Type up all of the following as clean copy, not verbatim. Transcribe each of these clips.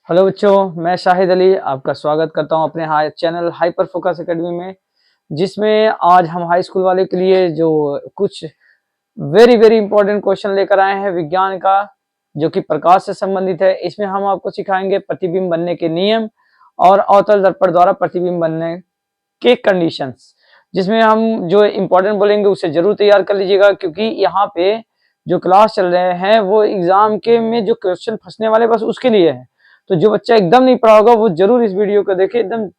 Hello बच्चों, मैं शाहिद अली आपका स्वागत करता हूं अपने चैनल हाइपर फोकस एकेडमी में, जिसमें आज हम हाई स्कूल वाले के लिए जो कुछ वेरी वेरी इंपॉर्टेंट क्वेश्चन लेकर आए हैं विज्ञान का, जो कि प्रकाश से संबंधित है। इसमें हम आपको सिखाएंगे प्रतिबिंब बनने के नियम और अवतल दर्पण द्वारा प्रतिबिंब बनने के कंडीशंस। जिसमें हम जो इंपॉर्टेंट बोलेंगे उसे जरूर तैयार कर लीजिएगा, क्योंकि यहाँ पे जो क्लास चल रहे हैं वो एग्जाम के में जो क्वेश्चन फंसने वाले बस उसके लिए है। तो जो बच्चा एकदम नहीं पढ़ा होगा वो जरूर इस वीडियो को देखे, एकदम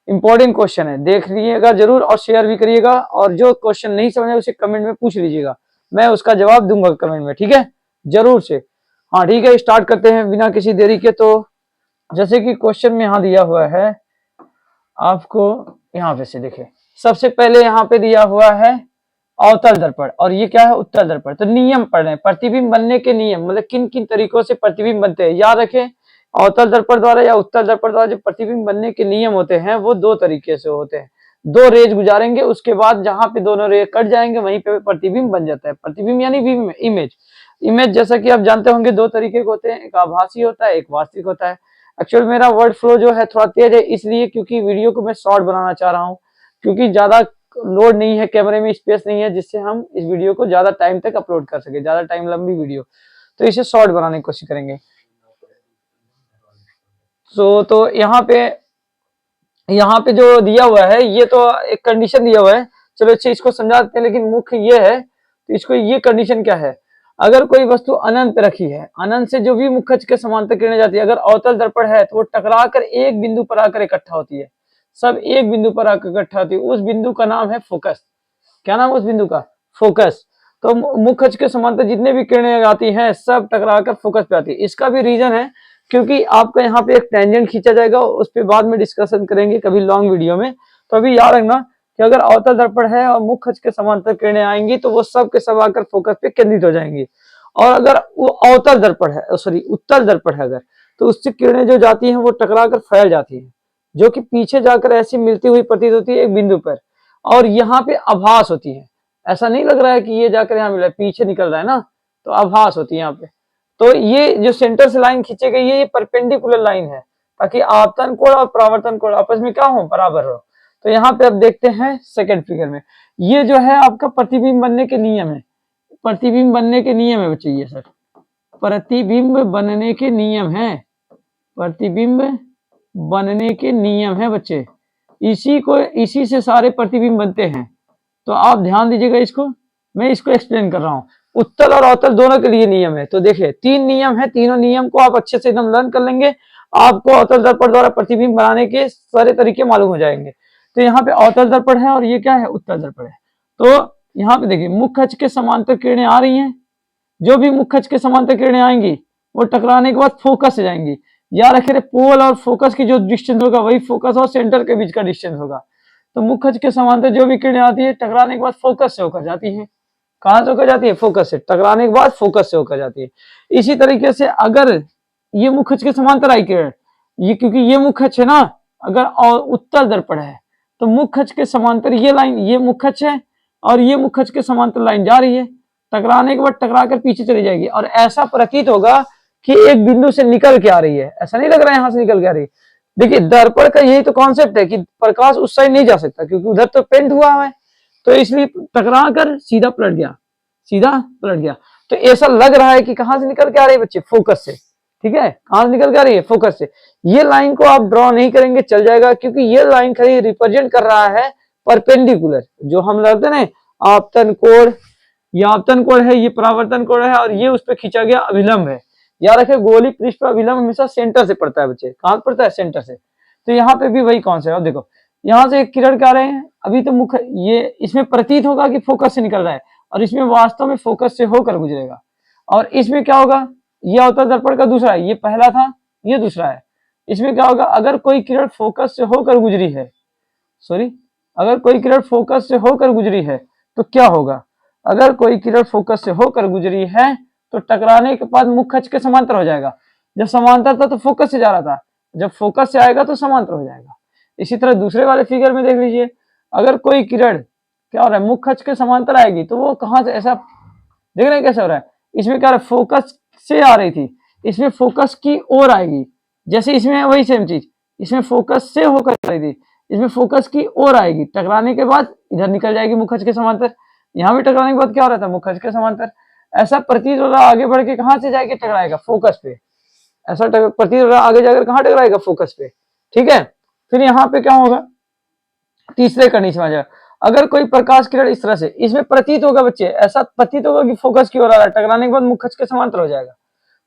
इंपॉर्टेंट क्वेश्चन है, देख लीजिएगा जरूर और शेयर भी करिएगा। और जो क्वेश्चन नहीं समझे उसे कमेंट में पूछ लीजिएगा, मैं उसका जवाब दूंगा कमेंट में, ठीक है, जरूर से। हाँ ठीक है, स्टार्ट करते हैं बिना किसी देरी के। तो जैसे कि क्वेश्चन में यहाँ दिया हुआ है आपको, यहाँ पे से देखे, सबसे पहले यहाँ पे दिया हुआ है अवतल दर्पण और ये क्या है, उत्तल दर्पण। तो नियम पढ़ रहे हैं, प्रतिबिंब बनने के नियम, मतलब किन किन तरीकों से प्रतिबिंब बनते हैं। याद रखें, अवतल दर्पण द्वारा या उत्तल दर्पण द्वारा जो प्रतिबिंब बनने के नियम होते हैं वो दो तरीके से होते हैं। दो रेज गुजारेंगे, उसके बाद जहां पे दोनों रेज कट जाएंगे वहीं पे प्रतिबिंब बन जाता है। प्रतिबिंब यानी इमेज। इमेज जैसा कि आप जानते होंगे दो तरीके के होते हैं, एक आभासी होता है, एक वास्तविक होता है। एक्चुअल मेरा वर्ड फ्लो जो है थोड़ा तेज है, इसलिए क्योंकि वीडियो को मैं शॉर्ट बनाना चाह रहा हूँ, क्योंकि ज्यादा लोड नहीं है, कैमरे में स्पेस नहीं है जिससे हम इस वीडियो को ज्यादा टाइम तक अपलोड कर सके, ज्यादा टाइम लंबी वीडियो, तो इसे शॉर्ट बनाने की कोशिश करेंगे। तो यहाँ पे जो दिया हुआ है ये तो एक कंडीशन दिया हुआ है, चलो अच्छा इसको समझाते हैं। लेकिन मुख्य ये है, तो इसको ये कंडीशन क्या है, अगर कोई वस्तु अनंत पे रखी है, अनंत से जो भी मुख्य अक्ष के समांतर किरणें जाती है, अगर अवतल दर्पण है तो वो टकरा कर एक बिंदु पर आकर इकट्ठा होती है। सब एक बिंदु पर आकर इकट्ठा होती है, उस बिंदु का नाम है फोकस। क्या नाम है उस बिंदु का? फोकस। तो मुख्य अक्ष के समांतर जितने भी किरणें आती हैं सब टकरा कर फोकस पे आती है। इसका भी रीजन है, क्योंकि आपका यहाँ पे एक टेंजेंट खींचा जाएगा, उस पर बाद में डिस्कशन करेंगे कभी लॉन्ग वीडियो में। तो अभी याद रखना कि अगर अवतल दर्पण है और मुख्य अक्ष के समांतर किरणें आएंगी तो वो सब के सब आकर फोकस पे केंद्रित हो जाएंगी। और अगर वो अवतल दर्पण है, सॉरी उत्तल दर्पण है अगर, तो उससे किरणें जो जाती हैं वो टकरा कर फैल जाती है, जो कि पीछे जाकर ऐसी मिलती हुई प्रतीत होती है एक बिंदु पर, और यहाँ पे आभास होती है। ऐसा नहीं लग रहा है कि ये जाकर यहाँ मिला, पीछे निकल रहा है ना, तो आभास होती है यहाँ पे। तो ये जो सेंटर से लाइन खींची गई है ये परपेंडिकुलर लाइन है, ताकि आपतन कोण और परावर्तन कोण आपस में क्या हो, बराबर हो। तो यहाँ पे अब देखते हैं सेकंड फिगर में, ये जो है आपका प्रतिबिंब बनने के नियम है। प्रतिबिंब बनने के नियम है बच्चे, ये सर प्रतिबिंब बनने के नियम है, प्रतिबिंब बनने के नियम है बच्चे। इसी से सारे प्रतिबिंब बनते हैं। तो आप ध्यान दीजिएगा, इसको मैं इसको एक्सप्लेन कर रहा हूँ। उत्तल और अवतल दोनों के लिए नियम है। तो देखिए तीन नियम है, तीनों नियम को आप अच्छे से एकदम लर्न कर लेंगे, आपको अवतल दर्पण द्वारा प्रतिबिंब बनाने के सारे तरीके मालूम हो जाएंगे। तो यहाँ पे अवतल दर्पण है और ये क्या है, उत्तल दर्पण है। तो यहाँ पे देखिए मुख्य अक्ष के समांतर किरणें आ रही हैं, जो भी मुख्य अक्ष के समांतर किरणें आएंगी वो टकराने के बाद फोकस से जाएंगी। याद रखिए, पोल और फोकस की जो डिस्टेंस होगा वही फोकस और सेंटर के बीच का डिस्टेंस होगा। तो मुख्य अक्ष के समांतर जो भी किरणें आती है टकराने के बाद फोकस से होकर जाती है। कहां से होकर जाती है? फोकस से। टकराने के बाद फोकस से होकर जाती है। इसी तरीके से अगर ये मुख्य अक्ष के समांतर आई किरण, ये क्योंकि ये मुख्य अक्ष है ना, अगर और उत्तल दर्पण है तो मुख्य अक्ष के समांतर ये लाइन, ये मुख्य अक्ष है और ये मुख्य अक्ष के समांतर लाइन जा रही है, टकराने के बाद टकरा कर पीछे चली जाएगी और ऐसा प्रतीत होगा कि एक बिंदु से निकल के आ रही है। ऐसा नहीं लग रहा है यहां से निकल के आ रही है। देखिए दर्पण का यही तो कॉन्सेप्ट है कि प्रकाश उस साइड नहीं जा सकता, क्योंकि उधर तो पेंट हुआ है, तो इसलिए टकरा कर सीधा पलट गया, सीधा पलट गया। तो ऐसा लग रहा है कि कहां से निकल के आ रही है बच्चे? फोकस से। ठीक है, कहां से निकल के आ रही है? फोकस से। ये लाइन को आप ड्रॉ नहीं करेंगे चल जाएगा, क्योंकि ये लाइन खाली रिप्रेजेंट कर रहा है परपेंडिकुलर, जो हम लगते ना आपतन कोण, ये आपतन कोण है, ये परावर्तन कोण है, और ये उस पर खींचा गया अभिलंब है। याद रखें, गोली पृष्ठ पर अभिलंब हमेशा सेंटर से पड़ता है बच्चे। कहां पड़ता है? सेंटर से। तो यहाँ पे भी वही कॉन्सेप्ट है। देखो यहाँ से एक किरण क्या रहे हैं, अभी तो मुख्य ये इसमें प्रतीत होगा कि फोकस से निकल रहा है, और इसमें वास्तव में फोकस से होकर गुजरेगा। और इसमें क्या होगा, ये अवतल दर्पण का दूसरा है, ये पहला था, ये दूसरा है। इसमें क्या होगा, अगर कोई किरण फोकस से होकर गुजरी है, सॉरी, अगर कोई किरण फोकस से होकर गुजरी है तो क्या होगा, अगर कोई किरण फोकस से होकर गुजरी है तो टकराने के बाद मुख्य अक्ष के समांतर हो जाएगा। जब समांतर था तो फोकस से जा रहा था, जब फोकस से आएगा तो समांतर हो जाएगा। इसी तरह दूसरे वाले फिगर में देख लीजिए, अगर कोई किरण क्या हो रहा है, मुख्य अक्ष के समांतर आएगी तो वो कहां से, ऐसा देख रहे हैं कैसे हो रहा है, इसमें क्या रहा है, फोकस से आ रही थी, इसमें फोकस की ओर आएगी, जैसे इसमें वही सेम चीज, इसमें फोकस से होकर चली थी, इसमें फोकस की ओर आएगी, टकराने के बाद इधर निकल जाएगी मुखज के समांतर। यहाँ भी टकराने के बाद क्या हो रहा था, मुखज के समांतर। ऐसा प्रतीत हो रहा आगे बढ़ के कहाँ से जाके टकराएगा, फोकस पे। ऐसा प्रतीत हो रहा आगे जाकर कहाँ टकराएगा, फोकस पे। ठीक है, फिर यहाँ पे क्या होगा, तीसरे कंडीशन आ जाएगा। अगर कोई प्रकाश किरण इस तरह से, इसमें प्रतीत होगा बच्चे, ऐसा प्रतीत होगा कि फोकस की ओर आ रहा है, टकराने के बाद मुखज के समांतर हो जाएगा।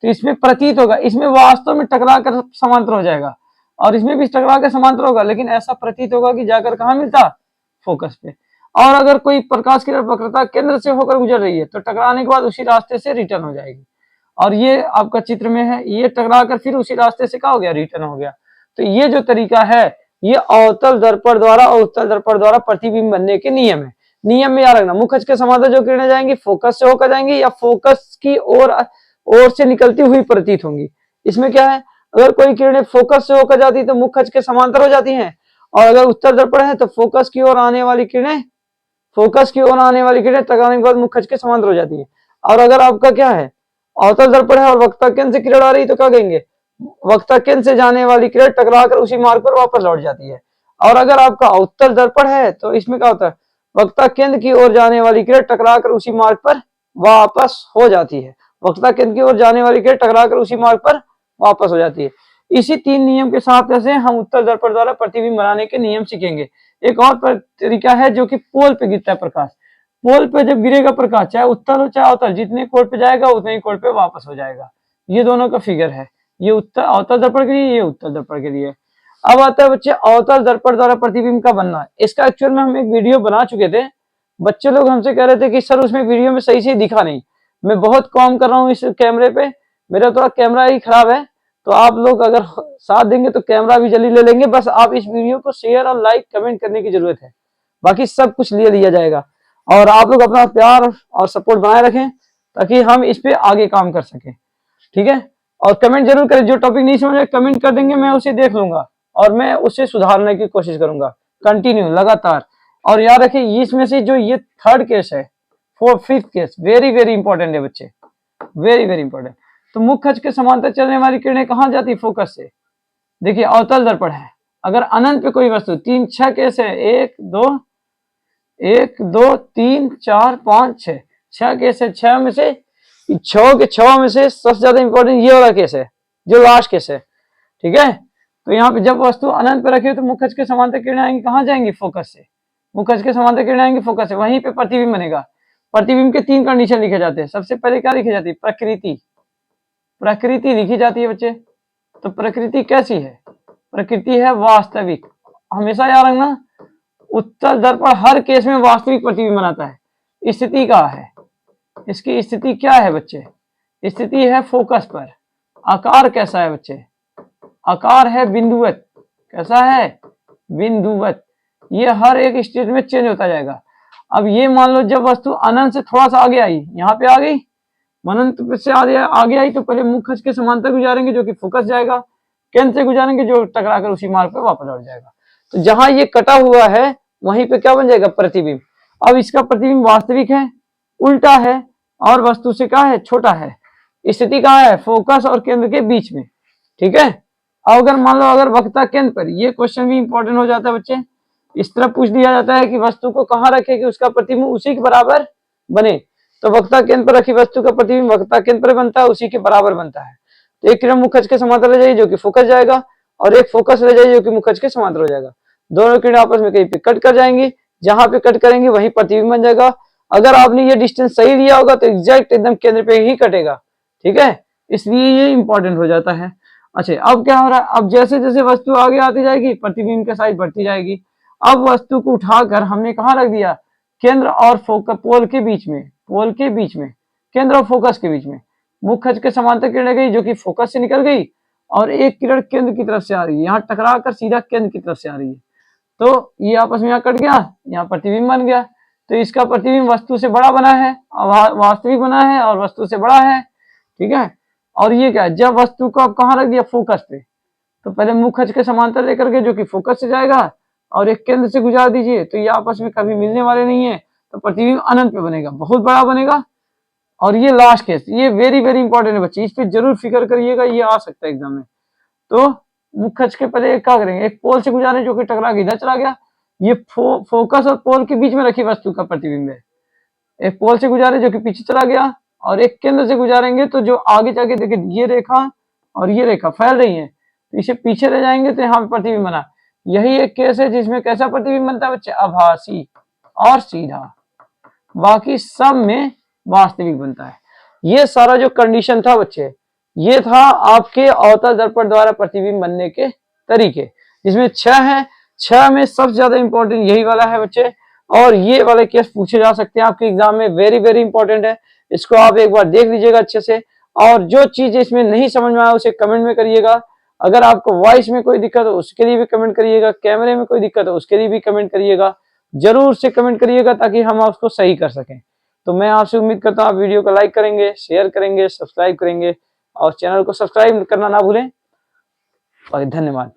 तो इसमें प्रतीत होगा, इसमें वास्तव में टकरा कर समांतर हो जाएगा, और इसमें भी टकरा कर समांतर होगा, लेकिन ऐसा प्रतीत होगा कि जाकर कहाँ मिलता, फोकस पे। और अगर कोई प्रकाश किरण वक्रता केंद्र से होकर गुजर रही है तो टकराने के बाद उसी रास्ते से रिटर्न हो जाएगी। और ये आपका चित्र में है, ये टकरा कर फिर उसी रास्ते से क्या हो गया, रिटर्न हो गया। तो ये जो तरीका है, ये अवतल दर्पण द्वारा और उत्तल दर्पण द्वारा प्रतिबिंब बनने के नियम है। नियम में याद रखना, मुखज के समांतर जो किरणें जाएंगी फोकस से होकर जाएंगी, या फोकस की ओर से निकलती हुई प्रतीत होंगी। इसमें क्या है, अगर कोई किरणें फोकस से होकर जाती तो मुखज के समांतर हो जाती हैं, और अगर उत्तल दर्पण है तो फोकस की ओर आने वाली किरणें टकराने के बाद मुखज के समांतर हो जाती है। और अगर आपका क्या है, अवतल दर्पण है और वक्ता केंद्र से किरण आ रही तो क्या कहेंगे, वक्ता केंद्र से जाने वाली किरण टकराकर उसी मार्ग पर वापस लौट जाती है। और अगर आपका उत्तल दर्पण है तो इसमें क्या होता है, वक्ता केंद्र की ओर जाने वाली किरण टकराकर उसी मार्ग पर वापस हो जाती है। वक्ता केंद्र की ओर जाने वाली किरण टकराकर उसी मार्ग पर वापस हो जाती है। इसी 3 नियम के साथ जैसे हम उत्तल दर्पण द्वारा प्रतिबिंब बनाने के नियम सीखेंगे। एक और तरीका है जो कि पोल पे गिरता है प्रकाश। पोल पे जब गिरेगा प्रकाश, चाहे उत्तल हो चाहे अवतल, जितने कोण पे जाएगा उतने ही कोण पे वापस हो जाएगा। ये दोनों का फिगर है, ये उत्तल अवतल दर्पण के लिए, ये उत्तल दर्पण के लिए। अब आता है बच्चे अवतल दर्पण द्वारा प्रतिबिंब का बनना। इसका एक्चुअल में हम एक वीडियो बना चुके थे, बच्चे लोग हमसे कह रहे थे कि सर उसमें वीडियो में सही से दिखा नहीं। मैं बहुत काम कर रहा हूँ इस कैमरे पे, मेरा थोड़ा कैमरा ही खराब है, तो आप लोग अगर साथ देंगे तो कैमरा भी जल्दी ले लेंगे। बस आप इस वीडियो को शेयर और लाइक कमेंट करने की जरूरत है, बाकी सब कुछ ले लिया जाएगा। और आप लोग अपना प्यार और सपोर्ट बनाए रखें ताकि हम इस पे आगे काम कर सकें। ठीक है, और कमेंट जरूर करें, जो टॉपिक नहीं समझ कमेंट कर देंगे, मैं उसे देख लूंगा और मैं उसे सुधारने की कोशिश करूंगा कंटिन्यू लगातार। और याद रखिए इसमें से जो ये थर्ड केस है, fifth case very very important है बच्चे, वेरी वेरी इंपॉर्टेंट। तो मुखज के समांतर चलने वाली किरणें कहाँ जाती, फोकस से। देखिए अवतल दर्पण है, अगर अनंत पे कोई वस्तु, 3 6 केस है, 1 2 3 4 5 6 6 केस है। 6 में से 6 में से सबसे ज्यादा इंपॉर्टेंट ये वाला केस है जो लास्ट केस है। ठीक है, तो यहाँ पे जब वस्तु अनंत पे रखी हो तो मुखज के समांतर किरणें आएंगी, कहाँ जाएंगी, फोकस से। मुखज के समांतर किरणें आएंगी फोकस से, वहीं पे प्रतिबिंब बनेगा। प्रतिबिंब के 3 कंडीशन लिखे जाते हैं। सबसे पहले क्या लिखी जाती है, प्रकृति लिखी जाती है बच्चे। तो प्रकृति कैसी है, प्रकृति है वास्तविक। हमेशा याद रखना, उत्तल दर्पण हर केस में वास्तविक प्रतिबिंब बनाता है। स्थिति क्या है, इसकी स्थिति क्या है बच्चे, स्थिति है फोकस पर। आकार कैसा है बच्चे, आकार है बिंदुवत। कैसा है, बिंदुवत। ये हर एक स्टेज में चेंज होता जाएगा। अब ये मान लो जब वस्तु अनंत से थोड़ा सा आगे आई, यहाँ पे आ गई, अनंत से आगे आई तो पहले मुखज के समांतर गुजारेंगे जो कि फोकस जाएगा, केंद्र से गुजारेंगे जो टकराकर उसी मार्ग पे वापस लौट जाएगा। तो जहां ये कटा हुआ है वहीं पे क्या बन जाएगा, प्रतिबिंब। अब इसका प्रतिबिंब वास्तविक है, उल्टा है, और वस्तु से क्या है, छोटा है। स्थिति कहाँ है, फोकस और केंद्र के बीच में। ठीक है, अगर मान लो अगर वक्ता केंद्र पर, ये क्वेश्चन भी इंपॉर्टेंट हो जाता है बच्चे। इस तरह पूछ दिया जाता है कि वस्तु को कहाँ रखे कि उसका प्रतिबिंब उसी के बराबर बने। तो वक्ता केंद्र पर रखी वस्तु का प्रतिबिंब वक्ता केंद्र पर बनता है, उसी के बराबर बनता है। तो एक किरण मुखज के समांतर रह जाएगी जो कि फोकस जाएगा, और एक फोकस रह जाएगी जो कि मुखज के समांतर हो जाएगा। दोनों किरण आपस में कहीं पे कट कर जाएंगी, जहां पे कट करेंगे वहीं प्रतिबिंब बन जाएगा। अगर आपने ये डिस्टेंस सही लिया होगा तो एग्जैक्ट एकदम केंद्र पे ही कटेगा। ठीक है, इसलिए ये इंपॉर्टेंट हो जाता है। अच्छा, अब क्या हो रहा है, अब जैसे जैसे वस्तु आगे आती जाएगी प्रतिबिंब का साइज बढ़ती जाएगी। अब वस्तु को उठाकर हमने कहाँ रख दिया, केंद्र और पोल के बीच में, केंद्र और फोकस के बीच में। मुखज के समांतर किरण गई जो कि फोकस से निकल गई, और एक किरण केंद्र की तरफ से आ रही है, यहाँ टकरा कर सीधा केंद्र की तरफ से आ रही है। तो ये आपस में यहाँ कट गया, यहाँ प्रतिबिंब बन गया। तो इसका प्रतिबिंब वस्तु से बड़ा बना है, वास्तविक बना है और वस्तु से बड़ा है। ठीक है, और ये क्या है, जब वस्तु को आप कहाँ रख दिया, फोकस पे, तो पहले मुखज के समांतर लेकर के जो कि फोकस से जाएगा, और एक केंद्र से गुजार दीजिए, तो ये आपस में कभी मिलने वाले नहीं है। तो प्रतिबिंब अनंत पे बनेगा, बहुत बड़ा बनेगा। और ये लास्ट केस, ये वेरी वेरी इंपॉर्टेंट है बच्चे, इस पे जरूर फिक्र करिएगा, ये आ सकता है एग्जाम में। तो मुखच के पहले क्या करेंगे, एक पोल से गुजारे जो कि टकरा के इधर चला गया, ये फोकस और पोल के बीच में रखी वस्तु का प्रतिबिंब है। एक पोल से गुजारे जो कि पीछे चला गया, और एक केंद्र से गुजारेंगे तो जो आगे जाके देखिए ये रेखा और ये रेखा फैल रही है, तो इसे पीछे ले जाएंगे तो यहाँ पे प्रतिबिंब बना। यही एक केस है जिसमें कैसा प्रतिबिंब बनता है बच्चे, आभासी और सीधा, बाकी सब में वास्तविक बनता है। ये सारा जो कंडीशन था बच्चे, ये था आपके अवतल दर्पण द्वारा प्रतिबिंब बनने के तरीके, जिसमें 6 है। 6 में सबसे ज्यादा इंपॉर्टेंट यही वाला है बच्चे, और ये वाले केस पूछे जा सकते हैं आपके एग्जाम में, वेरी वेरी इंपॉर्टेंट है। इसको आप एक बार देख लीजिएगा अच्छे से, और जो चीज इसमें नहीं समझ में आया उसे कमेंट में करिएगा। अगर आपको वॉइस में कोई दिक्कत हो उसके लिए भी कमेंट करिएगा, कैमरे में कोई दिक्कत हो उसके लिए भी कमेंट करिएगा, जरूर से कमेंट करिएगा ताकि हम आपको सही कर सकें। तो मैं आपसे उम्मीद करता हूँ आप वीडियो को लाइक करेंगे, शेयर करेंगे, सब्सक्राइब करेंगे, और चैनल को सब्सक्राइब करना ना भूलें। और धन्यवाद।